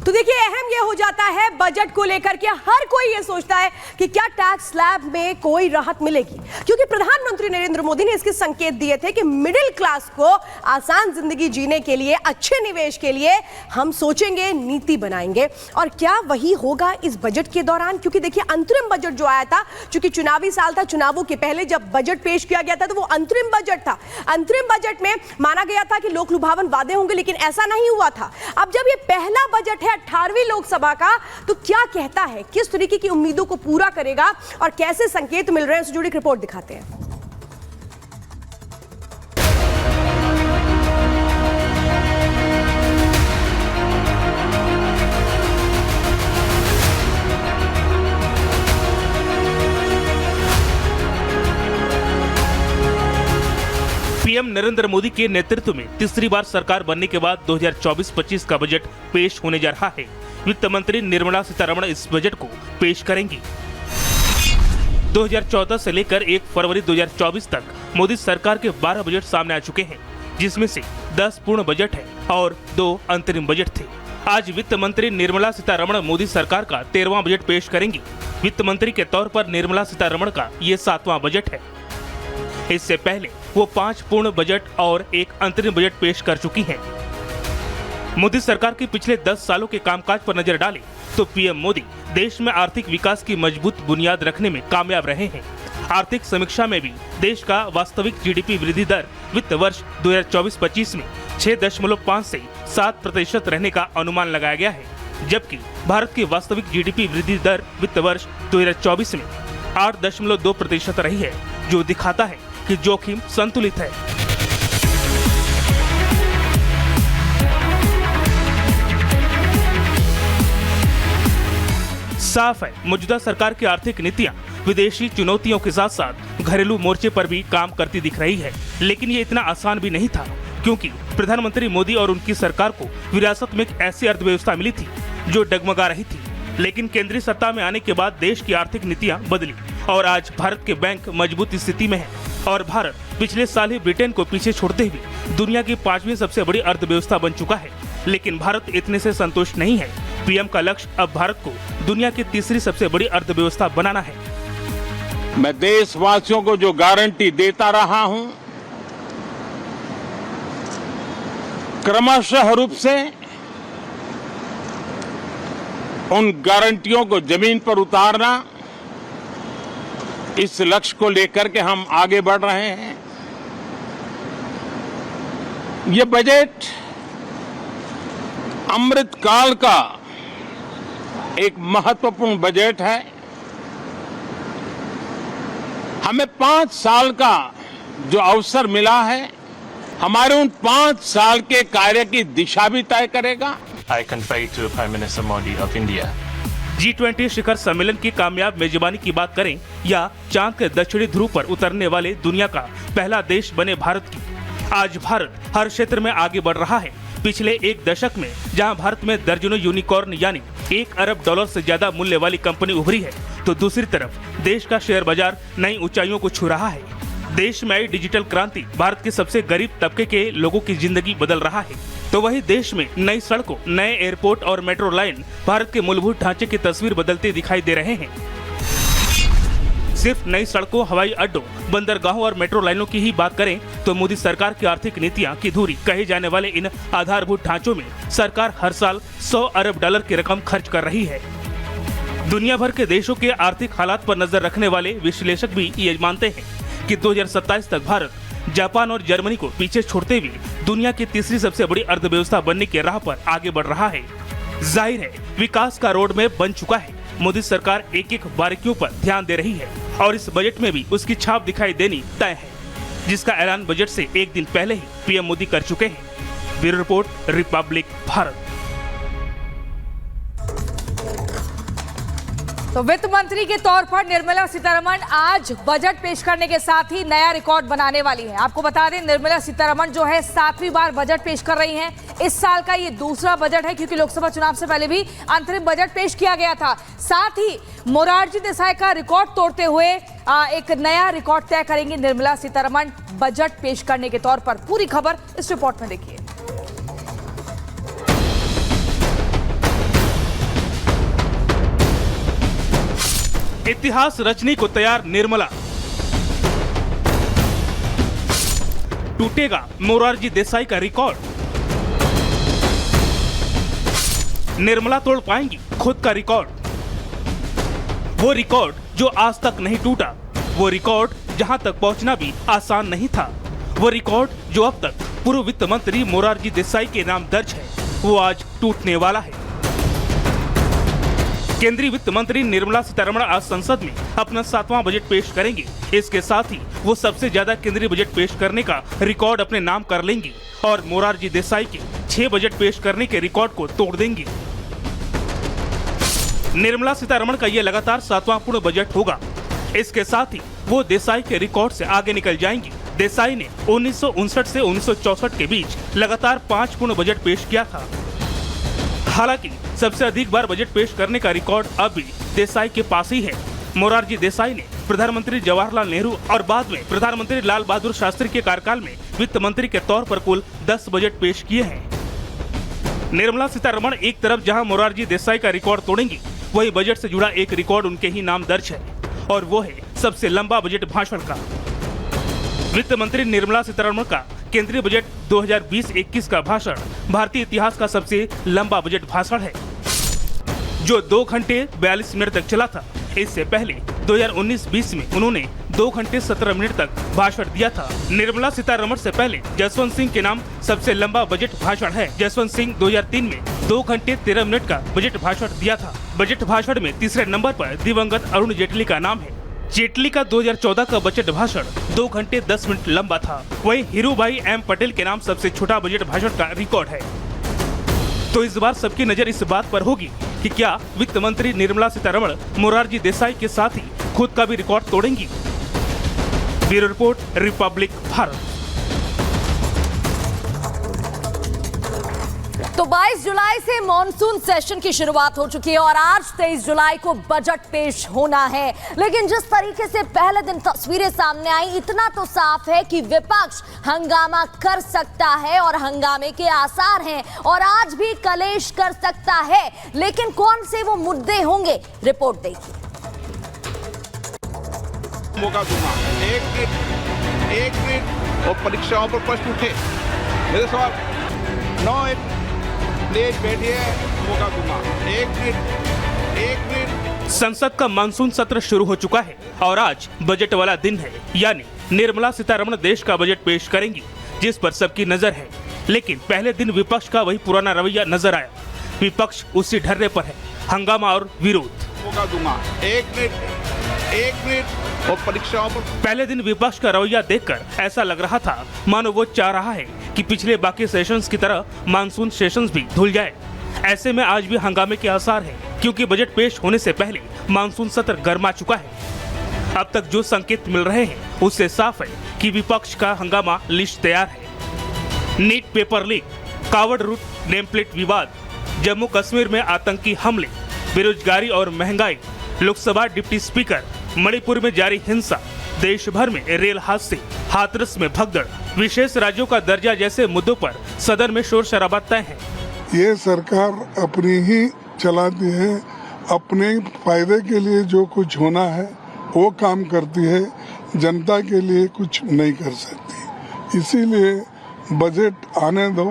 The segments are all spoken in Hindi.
तो देखिए, अहम यह हो जाता है बजट को लेकर के हर कोई ये सोचता है कि क्या टैक्स स्लैब में कोई राहत मिलेगी, क्योंकि प्रधानमंत्री नरेंद्र मोदी ने इसके संकेत दिए थे कि मिडिल क्लास को आसान जिंदगी जीने के लिए, अच्छे निवेश के लिए हम सोचेंगे, नीति बनाएंगे। और क्या वही होगा इस बजट के दौरान? क्योंकि देखिए, अंतरिम बजट जो आया था, चूंकि चुनावी साल था, चुनावों के पहले जब बजट पेश किया गया था तो वो अंतरिम बजट था। अंतरिम बजट में माना गया था कि लोक लुभावन वादे होंगे, लेकिन ऐसा नहीं हुआ था। अब जब ये पहला बजट है 18वीं लोकसभा का, तो क्या कहता है, किस तरीके की उम्मीदों को पूरा करेगा और कैसे संकेत मिल रहे हैं, उससे जुड़ी एक रिपोर्ट दिखाते हैं। पीएम नरेंद्र मोदी के नेतृत्व में तीसरी बार सरकार बनने के बाद 2024-25 का बजट पेश होने जा रहा है। वित्त मंत्री निर्मला सीतारमण इस बजट को पेश करेंगी। 2014 से लेकर 1 फरवरी 2024 तक मोदी सरकार के 12 बजट सामने आ चुके हैं, जिसमें से 10 पूर्ण बजट है और 2 अंतरिम बजट थे। आज वित्त मंत्री निर्मला सीतारमण मोदी सरकार का 13वां बजट पेश करेंगी। वित्त मंत्री के तौर पर निर्मला सीतारमण का ये 7वां बजट है। इससे पहले वो 5 पूर्ण बजट और 1 अंतरिम बजट पेश कर चुकी हैं। मोदी सरकार के पिछले 10 सालों के कामकाज पर नजर डालें तो पीएम मोदी देश में आर्थिक विकास की मजबूत बुनियाद रखने में कामयाब रहे हैं। आर्थिक समीक्षा में भी देश का वास्तविक जीडीपी वृद्धि दर वित्त वर्ष 2024-25 में 6.5 से 7% रहने का अनुमान लगाया गया है, जबकि भारत की वास्तविक जीडीपी वृद्धि दर वित्त वर्ष 2024 में 8.2% रही है, जो दिखाता है कि जोखिम संतुलित है। साफ है, मौजूदा सरकार की आर्थिक नीतियां विदेशी चुनौतियों के साथ साथ घरेलू मोर्चे पर भी काम करती दिख रही है। लेकिन ये इतना आसान भी नहीं था, क्योंकि प्रधानमंत्री मोदी और उनकी सरकार को विरासत में एक ऐसी अर्थव्यवस्था मिली थी जो डगमगा रही थी। लेकिन केंद्रीय सत्ता में आने के बाद देश की आर्थिक नीतियां बदली और आज भारत के बैंक मजबूत स्थिति में है और भारत पिछले साल ही ब्रिटेन को पीछे छोड़ते हुए दुनिया की 5वीं सबसे बड़ी अर्थव्यवस्था बन चुका है। लेकिन भारत इतने से संतुष्ट नहीं है। पीएम का लक्ष्य अब भारत को दुनिया की तीसरी सबसे बड़ी अर्थव्यवस्था बनाना है। मैं देशवासियों को जो गारंटी देता रहा हूं, क्रमशः रूप से उन गारंटियों को जमीन पर उतारना, इस लक्ष्य को लेकर के हम आगे बढ़ रहे हैं। ये बजट अमृतकाल का एक महत्वपूर्ण बजट है। हमें 5 साल का जो अवसर मिला है, हमारे उन 5 साल के कार्य की दिशा भी तय करेगा। I convey to Prime Minister Modi of India. G20 शिखर सम्मेलन की कामयाब मेजबानी की बात करें या चांद के दक्षिणी ध्रुव पर उतरने वाले दुनिया का पहला देश बने भारत की, आज भारत हर क्षेत्र में आगे बढ़ रहा है। पिछले 1 दशक में जहां भारत में दर्जनों यूनिकॉर्न यानी $1 अरब से ज्यादा मूल्य वाली कंपनी उभरी है, तो दूसरी तरफ देश का शेयर बाजार नई ऊंचाइयों को छू रहा है। देश में आई डिजिटल क्रांति भारत के सबसे गरीब तबके के लोगों की जिंदगी बदल रहा है, तो वही देश में नई सड़कों, नए एयरपोर्ट और मेट्रो लाइन भारत के मूलभूत ढांचे की तस्वीर बदलते दिखाई दे रहे हैं। सिर्फ नई सड़कों, हवाई अड्डों, बंदरगाहों और मेट्रो लाइनों की ही बात करें तो मोदी सरकार की आर्थिक नीतियां की धुरी कहे जाने वाले इन आधारभूत ढांचों में सरकार हर साल $100 अरब की रकम खर्च कर रही है। दुनिया भर के देशों के आर्थिक हालात पर नजर रखने वाले विश्लेषक भी ये मानते हैं कि 2027 तक भारत जापान और जर्मनी को पीछे छोड़ते हुए दुनिया की तीसरी सबसे बड़ी अर्थव्यवस्था बनने की राह पर आगे बढ़ रहा है। जाहिर है, विकास का रोड मैप बन चुका है। मोदी सरकार एक-एक बारीकियों पर ध्यान दे रही है और इस बजट में भी उसकी छाप दिखाई देनी तय है, जिसका ऐलान बजट से 1 दिन पहले ही पीएम मोदी कर चुके हैं। Bureau report, Republic Bharat. तो वित्त मंत्री के तौर पर निर्मला सीतारमण आज बजट पेश करने के साथ ही नया रिकॉर्ड बनाने वाली हैं। आपको बता दें, निर्मला सीतारमण जो है 7वीं बार बजट पेश कर रही हैं। इस साल का ये दूसरा बजट है, क्योंकि लोकसभा चुनाव से पहले भी अंतरिम बजट पेश किया गया था। साथ ही मोरारजी देसाई का रिकॉर्ड तोड़ते हुए एक नया रिकॉर्ड तय करेंगी निर्मला सीतारमण बजट पेश करने के तौर पर। पूरी खबर इस रिपोर्ट में देखिए। इतिहास रचने को तैयार निर्मला। टूटेगा मोरारजी देसाई का रिकॉर्ड। निर्मला तोड़ पाएंगी खुद का रिकॉर्ड, वो रिकॉर्ड जो आज तक नहीं टूटा, वो रिकॉर्ड जहां तक पहुंचना भी आसान नहीं था, वो रिकॉर्ड जो अब तक पूर्व वित्त मंत्री मोरारजी देसाई के नाम दर्ज है, वो आज टूटने वाला है। केंद्रीय वित्त मंत्री निर्मला सीतारमण आज संसद में अपना 7वां बजट पेश करेंगी। इसके साथ ही वो सबसे ज्यादा केंद्रीय बजट पेश करने का रिकॉर्ड अपने नाम कर लेंगी और मोरारजी देसाई के 6 बजट पेश करने के रिकॉर्ड को तोड़ देंगी। निर्मला सीतारमण का यह लगातार 7वां पूर्ण बजट होगा। इसके साथ ही वो देसाई के रिकॉर्ड से आगे निकल जाएंगी। देसाई ने 1959 से 1964 के बीच लगातार 5 पूर्ण बजट पेश किया था। हालांकि सबसे अधिक बार बजट पेश करने का रिकॉर्ड अब भी देसाई के पास ही है। मोरारजी देसाई ने प्रधानमंत्री जवाहरलाल नेहरू और बाद में प्रधानमंत्री लाल बहादुर शास्त्री के कार्यकाल में वित्त मंत्री के तौर पर कुल 10 बजट पेश किए हैं। निर्मला सीतारमण एक तरफ जहां मोरारजी देसाई का रिकॉर्ड तोड़ेंगी, वही बजट से जुड़ा एक रिकॉर्ड उनके ही नाम दर्ज है और वो है सबसे लंबा बजट भाषण का। वित्त मंत्री निर्मला सीतारमण का केंद्रीय बजट 2020-21 का भाषण भारतीय इतिहास का सबसे लंबा बजट भाषण है, जो 2 घंटे 42 मिनट तक चला था। इससे पहले 2019-20 में उन्होंने 2 घंटे 17 मिनट तक भाषण दिया था। निर्मला सीतारमण से पहले जसवंत सिंह के नाम सबसे लंबा बजट भाषण है। जसवंत सिंह 2003 में 2 घंटे 13 मिनट का बजट भाषण दिया था। बजट भाषण में तीसरे नंबर पर दिवंगत अरुण जेटली का नाम है। जेटली का 2014 का बजट भाषण 2 घंटे 10 मिनट लंबा था। वहीं हीरूभाई एम पटेल के नाम सबसे छोटा बजट भाषण का रिकॉर्ड है। तो इस बार सबकी नजर इस बात पर होगी कि क्या वित्त मंत्री निर्मला सीतारमण मोरारजी देसाई के साथ ही खुद का भी रिकॉर्ड तोड़ेंगी। Bureau report, Republic Bharat. तो 22 जुलाई से मॉनसून सेशन की शुरुआत हो चुकी है और आज 23 जुलाई को बजट पेश होना है। लेकिन जिस तरीके से पहले दिन तस्वीरें सामने आई, इतना तो साफ है कि विपक्ष हंगामा कर सकता है और हंगामे के आसार हैं और आज भी कलेश कर सकता है। लेकिन कौन से वो मुद्दे होंगे, रिपोर्ट देखिए। मौका दूंगा। एक मिनट और परीक्षाओं पर प्रश्न उठे। मेरे सवाल 9 प्लीज बैठिए, मौका दूंगा। एक मिनट। संसद का मानसून सत्र शुरू हो चुका है और आज बजट वाला दिन है, यानी निर्मला सीतारमण देश का बजट पेश करेंगी, जिस पर सबकी नजर है। लेकिन पहले दिन विपक्ष का वही पुराना रवैया नजर आया। विपक्ष उसी ढर्रे पर है, हंगामा और विरोध। मौका दूंगा। एक मिनट और परीक्षाओं पर। पहले दिन विपक्ष का रवैया देखकर ऐसा लग रहा था मानो वो चाह रहा है कि पिछले बाकी सेशंस की तरह मानसून सेशंस भी धुल जाए। ऐसे में आज भी हंगामे के आसार हैं, क्योंकि बजट पेश होने से पहले मानसून सत्र गर्मा चुका है। अब तक जो संकेत मिल रहे हैं उससे साफ है कि विपक्ष का हंगामा लिस्ट तैयार है। नीट पेपर लीक, कावड़ रूट नेम प्लेट विवाद, जम्मू कश्मीर में आतंकी हमले, बेरोजगारी और महंगाई, लोकसभा डिप्टी स्पीकर, मणिपुर में जारी हिंसा, देश भर में रेल हादसे, हाथरस में भगदड़, विशेष राज्यों का दर्जा जैसे मुद्दों पर सदन में शोर शराबा तय है। ये सरकार अपनी ही चलाती है, अपने फायदे के लिए जो कुछ होना है वो काम करती है, जनता के लिए कुछ नहीं कर सकती। इसीलिए बजट आने दो,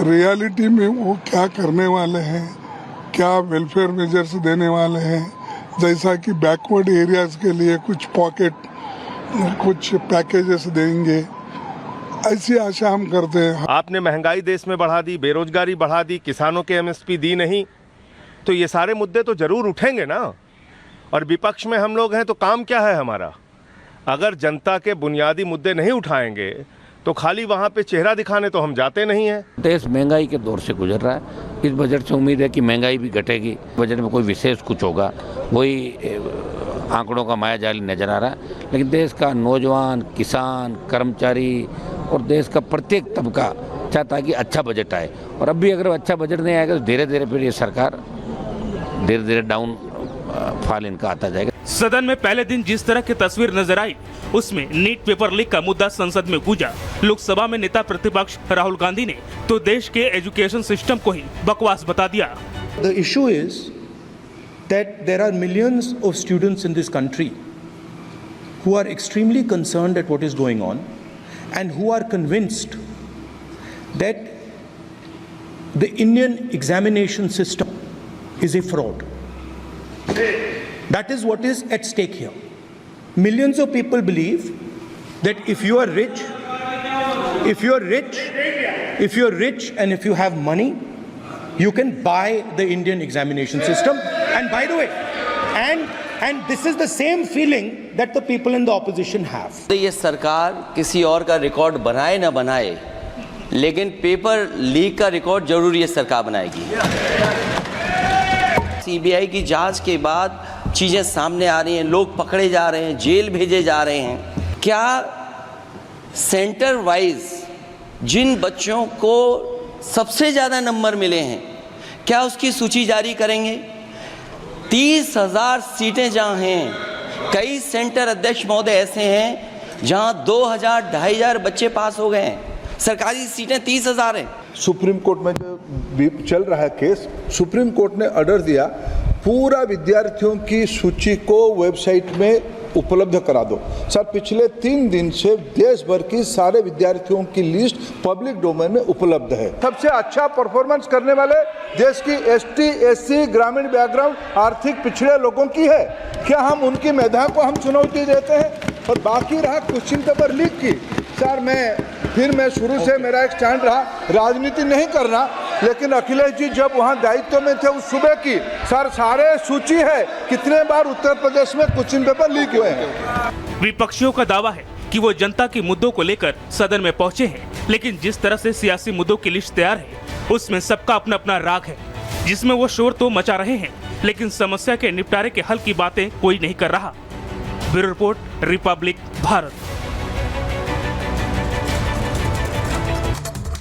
रियलिटी में वो क्या करने वाले हैं, क्या वेलफेयर मेजर्स देने वाले हैं, जैसा कि बैकवर्ड एरियाज के लिए कुछ पॉकेट, कुछ पैकेजेस देंगे, ऐसी आशा हम करते हैं। आपने महंगाई देश में बढ़ा दी, बेरोजगारी बढ़ा दी, किसानों के एमएसपी दी नहीं, तो ये सारे मुद्दे तो जरूर उठेंगे ना। और विपक्ष में हम लोग हैं तो काम क्या है हमारा? अगर जनता के बुनियादी मुद्दे नहीं उठाएंगे तो खाली वहाँ पे चेहरा दिखाने तो हम जाते नहीं हैं। देश महंगाई के दौर से गुजर रहा है। इस बजट से उम्मीद है कि महंगाई भी घटेगी, बजट में कोई विशेष कुछ होगा, वही आंकड़ों का मायाजाल नजर आ रहा है। लेकिन देश का नौजवान, किसान, कर्मचारी और देश का प्रत्येक तबका चाहता है कि अच्छा बजट आए। और अब भी अगर अच्छा बजट नहीं आएगा तो धीरे धीरे फिर ये सरकार धीरे धीरे डाउन फॉल इनका आता जाएगा। सदन में पहले दिन जिस तरह की तस्वीर नजर आई, उसमें नीट पेपर लीक का मुद्दा संसद में गूंजा। लोकसभा में नेता प्रतिपक्ष राहुल गांधी ने तो देश के एजुकेशन सिस्टम को ही बकवास बता दिया। The issue is that there are millions of students in this country who are extremely concerned at what is going on and who are convinced that the Indian examination system is a fraud. That is what is at stake here. Millions of people believe that if you are rich and if you have money, you can buy the Indian examination system. And by the way, and this is the same feeling that the people in the opposition have. ये सरकार किसी और का रिकॉर्ड बनाए ना बनाए, लेकिन पेपर लीक का रिकॉर्ड जरूर ये सरकार बनाएगी। सीबीआई की जांच के बाद चीज़ें सामने आ रही हैं, लोग पकड़े जा रहे हैं, जेल भेजे जा रहे हैं। क्या सेंटर वाइज जिन बच्चों को सबसे ज़्यादा नंबर मिले हैं, क्या उसकी सूची जारी करेंगे? 30,000 सीटें जहाँ हैं, कई सेंटर अध्यक्ष महोदय ऐसे हैं जहाँ 2,000, 2,500 बच्चे पास हो गए हैं। सरकारी सीटें 30,000 हैं। सुप्रीम कोर्ट में जो चल रहा है केस, सुप्रीम कोर्ट ने ऑर्डर दिया पूरा विद्यार्थियों की सूची को वेबसाइट में उपलब्ध करा दो। सर, पिछले 3 दिन से देश भर की सारे विद्यार्थियों की लिस्ट पब्लिक डोमेन में उपलब्ध है। सबसे अच्छा परफॉर्मेंस करने वाले देश की एसटी, एससी, ग्रामीण बैकग्राउंड, आर्थिक पिछड़े लोगों की है। क्या हम उनकी मेधा को हम चुनौती देते हैं? और बाकी रहा क्वेश्चन पेपर लीक की, सर मैं शुरू से मेरा एक स्टैंड रहा, राजनीति नहीं करना, लेकिन अखिलेश जी जब वहाँ दायित्व में थे उस सूबे की, सर सारे सूची है कितने बार उत्तर प्रदेश में क्वेश्चन पेपर लीक हुए हैं। विपक्षियों का दावा है कि वो जनता के मुद्दों को लेकर सदन में पहुंचे हैं, लेकिन जिस तरह से सियासी मुद्दों की लिस्ट तैयार है उसमें सबका अपना अपना राग है, जिसमें वो शोर तो मचा रहे हैं लेकिन समस्या के निपटारे के हल की बातें कोई नहीं कर रहा। Bureau report, Republic Bharat.